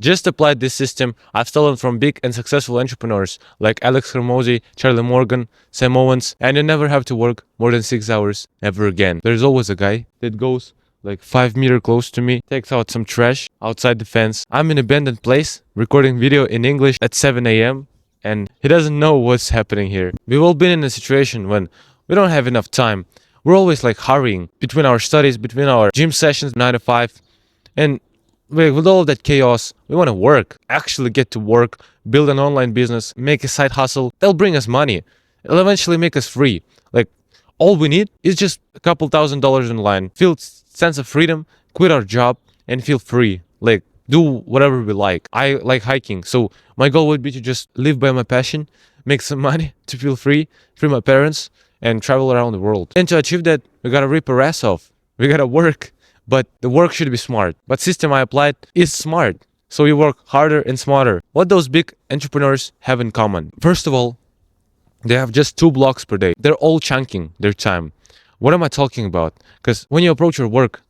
Just applied this system I've stolen from big and successful entrepreneurs like Alex Hormozy, Charlie Morgan, Sam Owens, and you never have to work more than 6 hours ever again. There's always a guy that goes like 5 meters close to me, takes out some trash outside the fence. I'm in an abandoned place, recording video in English at 7 a.m. and he doesn't know what's happening here. We've all been in a situation when we don't have enough time. We're always like hurrying between our studies, between our gym sessions, 9 to 5. And with all of that chaos, we want to work, actually get to work, build an online business, make a side hustle. That'll bring us money. It'll eventually make us free. Like, all we need is just a couple $1,000s in line, feel sense of freedom, quit our job, and feel free. Like, do whatever we like. I like hiking, so my goal would be to just live by my passion, make some money to feel free my parents, and travel around the world. And to achieve that, we gotta rip our ass off. We gotta work, but the work should be smart. But system I applied is smart, so you work harder and smarter. What those big entrepreneurs have in common? First of all, they have just 2 blocks per day. They're all chunking their time. What am I talking about? Because when you approach your work,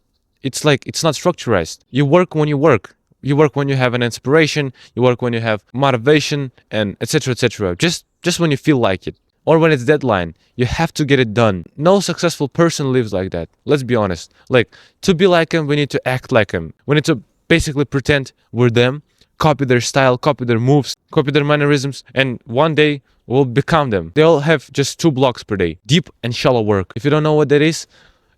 it's like it's not structurized. You work when you work. You work when you have an inspiration. You work when you have motivation, and etc. etc. Just when you feel like it. Or when it's deadline, you have to get it done. No successful person lives like that. Let's be honest. Like, to be like them, we need to act like them. We need to basically pretend we're them, copy their style, copy their moves, copy their mannerisms, and one day we'll become them. They all have just 2 blocks per day, deep and shallow work. If you don't know what that is,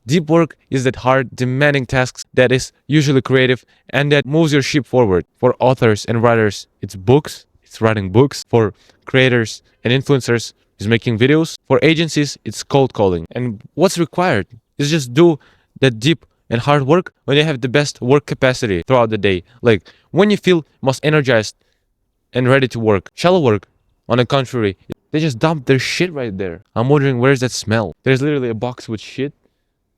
deep work is that hard, demanding tasks that is usually creative and that moves your ship forward. For authors and writers, it's books, it's writing books. For creators and influencers, it's making videos. For agencies, it's cold calling. And what's required is just do that deep and hard work when you have the best work capacity throughout the day. Like, when you feel most energized and ready to work. Shallow work, on the contrary, they just dump their shit right there. I'm wondering, where's that smell? There's literally a box with shit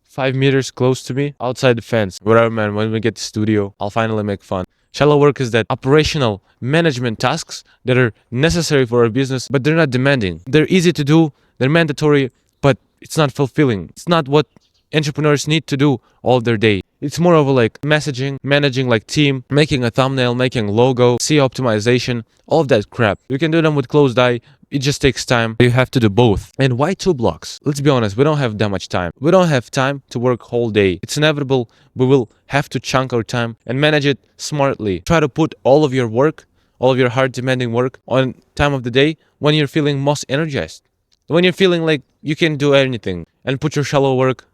5 meters close to me outside the fence. Whatever, man, when we get to studio, I'll finally make fun. Shallow work is that operational management tasks that are necessary for our business, but they're not demanding. They're easy to do, they're mandatory, but it's not fulfilling. It's not what entrepreneurs need to do all their day. It's more of a like messaging, managing like team, making a thumbnail, making logo, SEO optimization, all of that crap. You can do them with closed eye. It just takes time. You have to do both. And why 2 blocks? Let's be honest, we don't have that much time. We don't have time to work whole day. It's inevitable. We will have to chunk our time and manage it smartly. Try to put all of your work, all of your hard demanding work on time of the day when you're feeling most energized. When you're feeling like you can do anything, and put your shallow work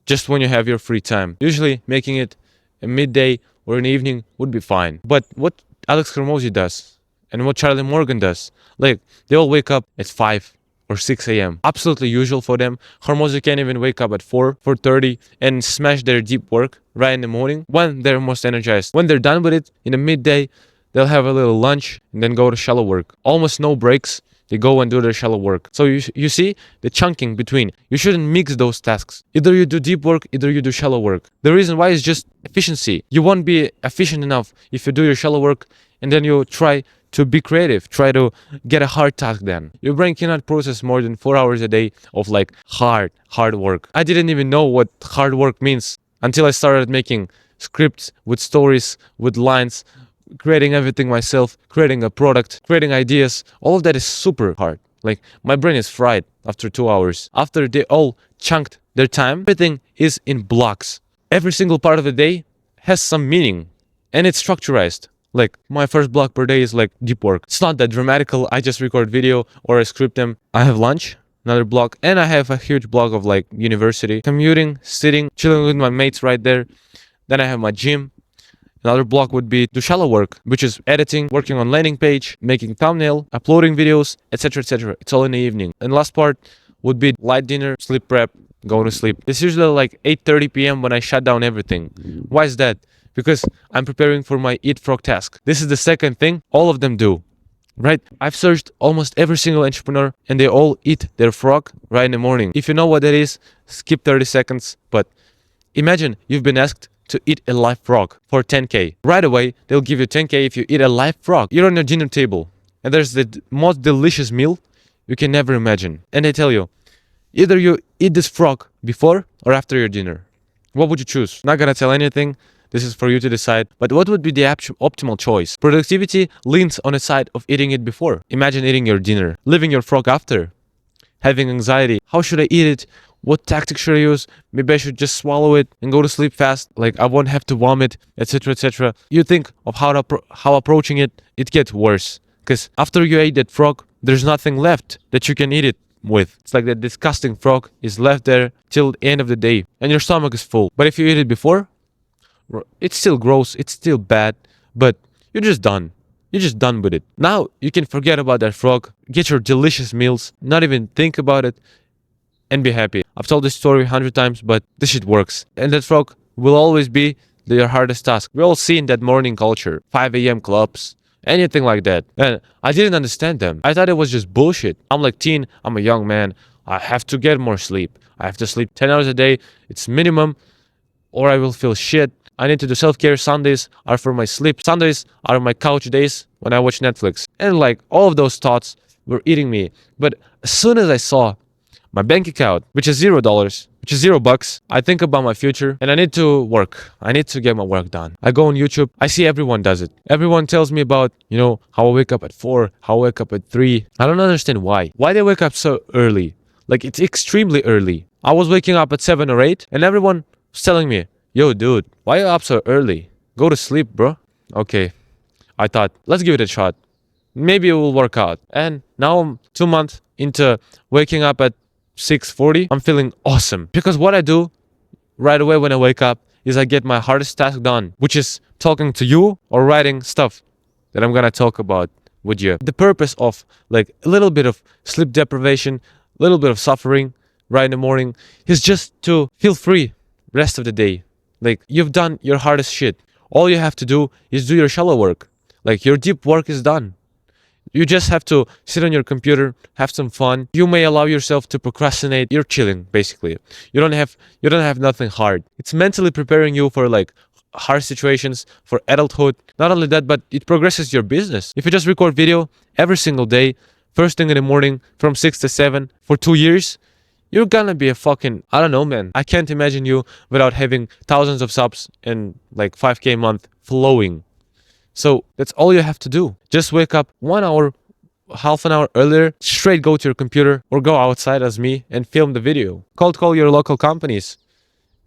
just when you have your free time. Usually making it a midday or an evening would be fine. But what Alex Hormozy does and what Charlie Morgan does, like, they all wake up at 5 or 6 a.m. Absolutely usual for them. Hormozy can even wake up at 4:30 and smash their deep work right in the morning when they're most energized. When they're done with it in the midday, they'll have a little lunch and then go to shallow work. Almost no breaks. They go and do their shallow work. So you see the chunking between. You shouldn't mix those tasks. Either you do deep work, either you do shallow work. The reason why is just efficiency. You won't be efficient enough if you do your shallow work and then you try to be creative, try to get a hard task done. Your brain cannot process more than 4 hours a day of like hard work. I didn't even know what hard work means until I started making scripts with stories, with lines, creating everything myself, creating a product, creating ideas. All of that is super hard. Like, my brain is fried after 2 hours. After they all chunked their time, everything is in blocks. Every single part of the day has some meaning and it's structurized. Like, my first block per day is like deep work. It's not that dramatical. I just record video or I script them. I have lunch, another block, and I have a huge block of like university, commuting, sitting, chilling with my mates right there. Then I have my gym. Another block would be do shallow work, which is editing, working on landing page, making thumbnail, uploading videos, etc. etc. It's all in the evening. And last part would be light dinner, sleep prep, go to sleep. It's usually like 8:30 p.m. when I shut down everything. Why is that? Because I'm preparing for my eat frog task. This is the second thing all of them do, right? I've searched almost every single entrepreneur and they all eat their frog right in the morning. If you know what that is, skip 30 seconds. But imagine you've been asked to eat a live frog for 10K. Right away, they'll give you 10K if you eat a live frog. You're on your dinner table and there's the most delicious meal you can never imagine. And they tell you, either you eat this frog before or after your dinner. What would you choose? Not gonna tell anything. This is for you to decide. But what would be the optimal choice? Productivity leans on the side of eating it before. Imagine eating your dinner, leaving your frog after, having anxiety. How should I eat it? What tactic should I use? Maybe I should just swallow it and go to sleep fast. Like I won't have to vomit, etc., etc. You think of how approaching it, it gets worse. Because after you ate that frog, there's nothing left that you can eat it with. It's like that disgusting frog is left there till the end of the day, and your stomach is full. But if you eat it before, it's still gross, it's still bad, but you're just done. You're just done with it. Now you can forget about that frog, get your delicious meals, not even think about it, and be happy. I've told this story 100 times, but this shit works. And that frog will always be your hardest task. We all see in that morning culture, 5 a.m. clubs, anything like that. And I didn't understand them. I thought it was just bullshit. I'm like teen, I'm a young man. I have to get more sleep. I have to sleep 10 hours a day. It's minimum, or I will feel shit. I need to do self-care. Sundays are for my sleep. Sundays are my couch days when I watch Netflix. And like all of those thoughts were eating me. But as soon as I saw my bank account, which is $0, which is $0, I think about my future and I need to work. I need to get my work done. I go on YouTube. I see everyone does it. Everyone tells me about, how I wake up at 4, how I wake up at 3. I don't understand why. Why they wake up so early? Like it's extremely early. I was waking up at 7 or 8 and everyone was telling me, yo, dude, why are you up so early? Go to sleep, bro. Okay. I thought, let's give it a shot. Maybe it will work out. And now I'm 2 months into waking up at 6:40. I'm feeling awesome. Because what I do right away when I wake up is I get my hardest task done, which is talking to you or writing stuff that I'm gonna talk about with you. The purpose of like a little bit of sleep deprivation, a little bit of suffering right in the morning is just to feel free rest of the day. Like you've done your hardest shit. All you have to do is do your shallow work. Like your deep work is done. You just have to sit on your computer, have some fun. You may allow yourself to procrastinate. You're chilling, basically. You don't have nothing hard. It's mentally preparing you for like hard situations, for adulthood. Not only that, but it progresses your business. If you just record video every single day, first thing in the morning from 6 to 7 for 2 years, you're gonna be a fucking, I don't know, man. I can't imagine you without having thousands of subs and like 5K a month flowing. So that's all you have to do. Just wake up 1 hour, half an hour earlier, straight go to your computer or go outside as me and film the video. Cold call your local companies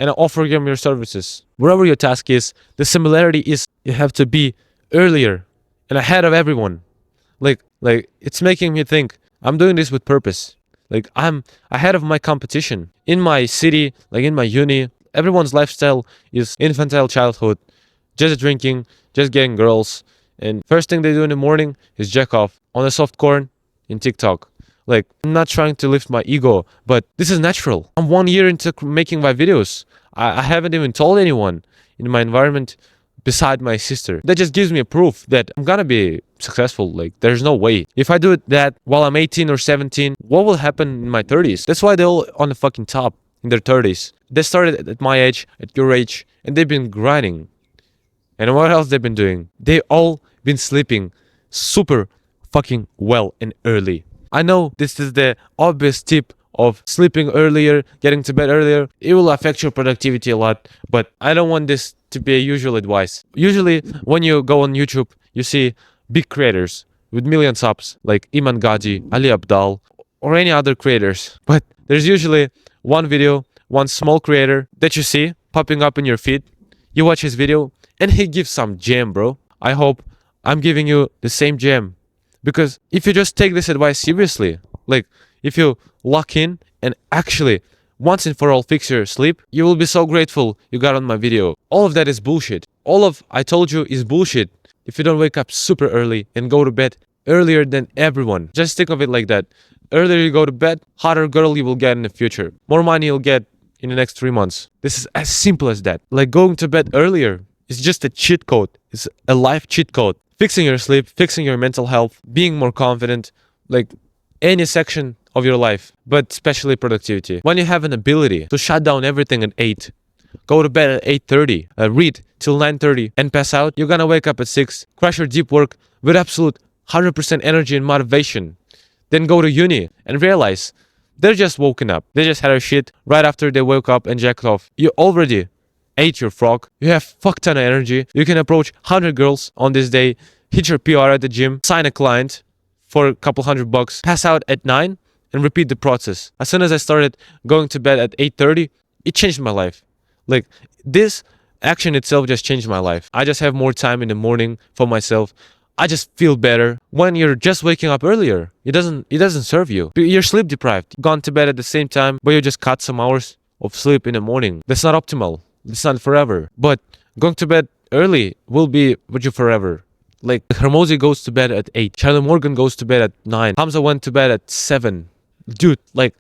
and offer them your services. Wherever your task is, the similarity is you have to be earlier and ahead of everyone. Like it's making me think I'm doing this with purpose. Like I'm ahead of my competition. In my city, like in my uni, everyone's lifestyle is infantile childhood, just drinking, just getting girls, and first thing they do in the morning is jack off on a soft corn in TikTok. Like, I'm not trying to lift my ego, but this is natural. I'm 1 year into making my videos. I haven't even told anyone in my environment beside my sister. That just gives me a proof that I'm gonna be successful. Like, there's no way. If I do that while I'm 18 or 17, what will happen in my 30s? That's why they're all on the fucking top in their 30s. They started at my age, at your age, and they've been grinding. And what else they've been doing? They all been sleeping super fucking well and early. I know this is the obvious tip of sleeping earlier, getting to bed earlier. It will affect your productivity a lot, but I don't want this to be a usual advice. Usually when you go on YouTube, you see big creators with million subs like Iman Gadzhi, Ali Abdaal, or any other creators. But there's usually one video, one small creator that you see popping up in your feed. You watch his video, and he gives some gem, bro. I hope I'm giving you the same gem. Because if you just take this advice seriously, like if you lock in and actually once and for all fix your sleep, you will be so grateful you got on my video. All of that is bullshit. All of I told you is bullshit. If you don't wake up super early and go to bed earlier than everyone. Just think of it like that. Earlier you go to bed, hotter girl you will get in the future. More money you'll get in the next 3 months. This is as simple as that. Like going to bed earlier. It's just a cheat code. It's a life cheat code. Fixing your sleep, fixing your mental health, being more confident, like any section of your life, but especially productivity. When you have an ability to shut down everything at 8, go to bed at 8:30, read till 9:30 and pass out, you're gonna wake up at 6, crush your deep work with absolute 100% energy and motivation. Then go to uni and realize they're just woken up. They just had a shit right after they woke up and jacked off. You already ate your frog. You have fuck ton of energy. You can approach 100 girls on this day, hit your PR at the gym, sign a client for a couple $100, pass out at 9, and repeat the process. As soon as I started going to bed at 8:30, it changed my life. Like, this action itself just changed my life. I just have more time in the morning for myself. I just feel better. When you're just waking up earlier, it doesn't serve you. You're sleep deprived. Gone to bed at the same time, but you just cut some hours of sleep in the morning. That's not optimal. It's not forever. But going to bed early will be with you forever. Like, Hormozi goes to bed at 8. Charlie Morgan goes to bed at 9. Hamza went to bed at 7. Dude, like,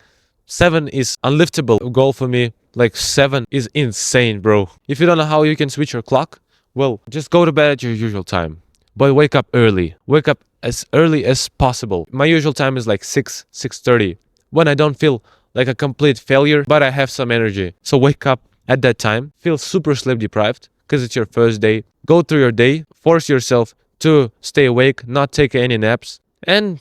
7 is unliftable goal for me. Like, 7 is insane, bro. If you don't know how you can switch your clock, well, just go to bed at your usual time. But wake up early. Wake up as early as possible. My usual time is like 6:30. When I don't feel like a complete failure, but I have some energy. So wake up at that time. Feel super sleep deprived because it's your first day. Go through your day. Force yourself to stay awake, not take any naps, and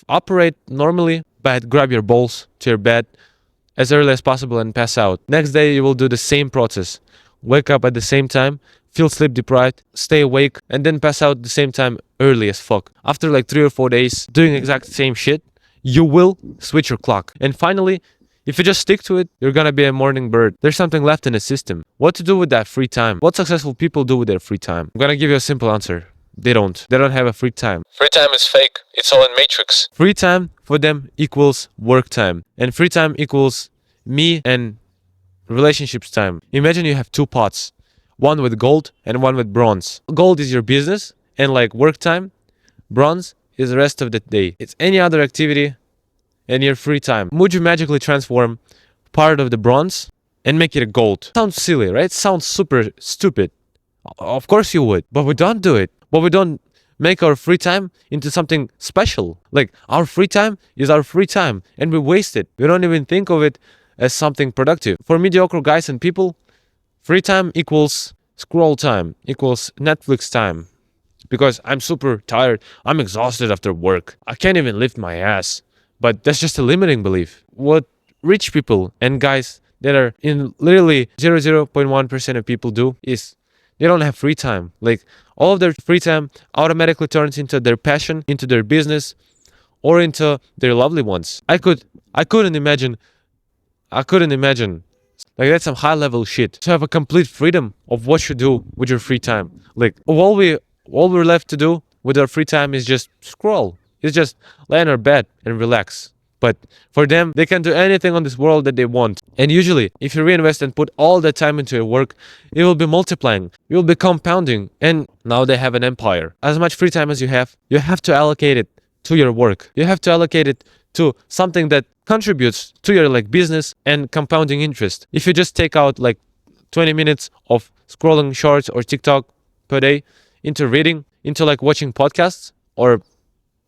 operate normally. But grab your balls to your bed as early as possible and pass out. Next day, you will do the same process. Wake up at the same time. Feel sleep deprived, stay awake, and then pass out at the same time early as fuck. After like 3 or 4 days doing exact same shit, you will switch your clock. And finally, if you just stick to it, you're gonna be a morning bird. There's something left in the system. What to do with that free time? What successful people do with their free time? I'm gonna give you a simple answer. They don't. They don't have a free time. Free time is fake. It's all in Matrix. Free time for them equals work time. And free time equals me and relationships time. Imagine you have 2 pots. One with gold and one with bronze. Gold is your business and like work time. Bronze is the rest of the day. It's any other activity and your free time. Would you magically transform part of the bronze and make it a gold? Sounds silly, right? Sounds super stupid. Of course you would, but we don't do it. But we don't make our free time into something special. Like, our free time is our free time and we waste it. We don't even think of it as something productive. For mediocre guys and people, free time equals scroll time, equals Netflix time. Because I'm super tired, I'm exhausted after work. I can't even lift my ass. But that's just a limiting belief. What rich people and guys that are in literally 0.1% of people do is they don't have free time. Like, all of their free time automatically turns into their passion, into their business, or into their lovely ones. I couldn't imagine. Like, that's some high level shit. To have a complete freedom of what you do with your free time. Like, all we're left to do with our free time is just scroll. It's just lay in our bed and relax. But for them, they can do anything on this world that they want. And usually, if you reinvest and put all that time into your work, it will be multiplying. You will be compounding. And now they have an empire. As much free time as you have to allocate it to your work. You have to allocate it to something that contributes to your like business and compounding interest. If you just take out like 20 minutes of scrolling shorts or TikTok per day into reading, into like watching podcasts or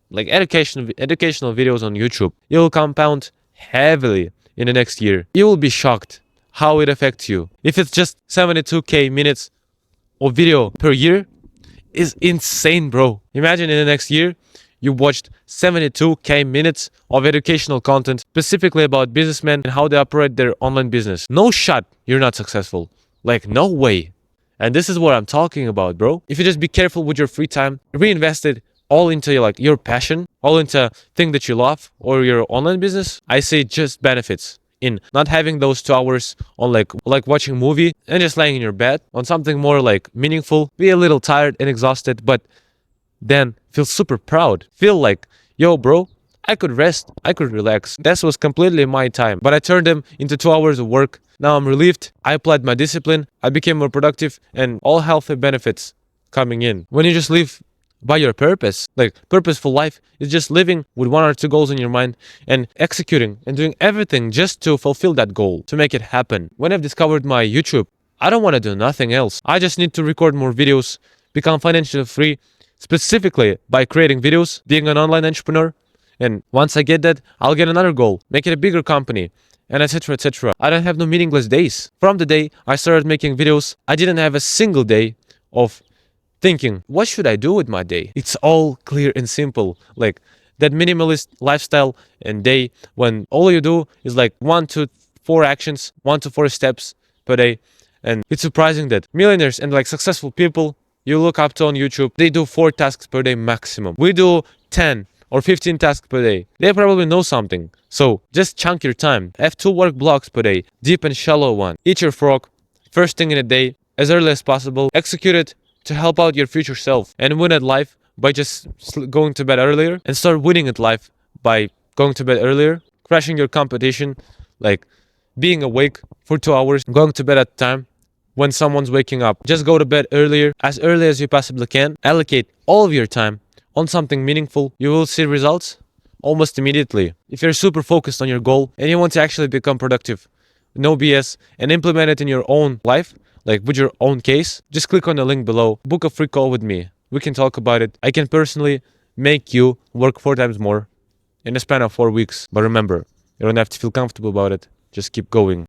like educational videos on YouTube, it will compound heavily in the next year. You will be shocked how it affects you. If it's just 72k minutes of video per year, is insane, bro. Imagine in the next year you watched 72k minutes of educational content specifically about businessmen and how they operate their online business. No shot you're not successful. Like, no way. And this is what I'm talking about, bro. If you just be careful with your free time, reinvest it all into like your passion, all into thing that you love or your online business, I say just benefits in not having those 2 hours on like watching a movie and just laying in your bed on something more like meaningful. Be a little tired and exhausted, but then feel super proud. Feel like, yo, bro, I could rest, I could relax. That was completely my time, but I turned them into 2 hours of work. Now I'm relieved. I applied my discipline. I became more productive and all healthy benefits coming in. When you just live by your purpose, like purposeful life is just living with 1 or 2 goals in your mind and executing and doing everything just to fulfill that goal, to make it happen. When I've discovered my YouTube, I don't want to do nothing else. I just need to record more videos, become financially free, specifically by creating videos, being an online entrepreneur. And once I get that, I'll get another goal, make it a bigger company, and etc, etc. I don't have no meaningless days. From the day I started making videos, I didn't have a single day of thinking, what should I do with my day? It's all clear and simple. Like that minimalist lifestyle and day when all you do is like 1 to 4 actions, 1 to 4 steps per day. And it's surprising that millionaires and like successful people you look up to on YouTube, they do 4 tasks per day maximum. We do 10 or 15 tasks per day. They probably know something. So just chunk your time. Have 2 work blocks per day, deep and shallow one. Eat your frog first thing in the day, as early as possible. Execute it to help out your future self and win at life by just going to bed earlier, and start winning at life by going to bed earlier, crashing your competition, like being awake for 2 hours, going to bed at time when someone's waking up. Just go to bed earlier, as early as you possibly can. Allocate all of your time on something meaningful. You will see results almost immediately. If you're super focused on your goal and you want to actually become productive, no BS, and implement it in your own life, like with your own case, just click on the link below. Book a free call with me. We can talk about it. I can personally make you work 4 times more in a span of 4 weeks. But remember, you don't have to feel comfortable about it. Just keep going.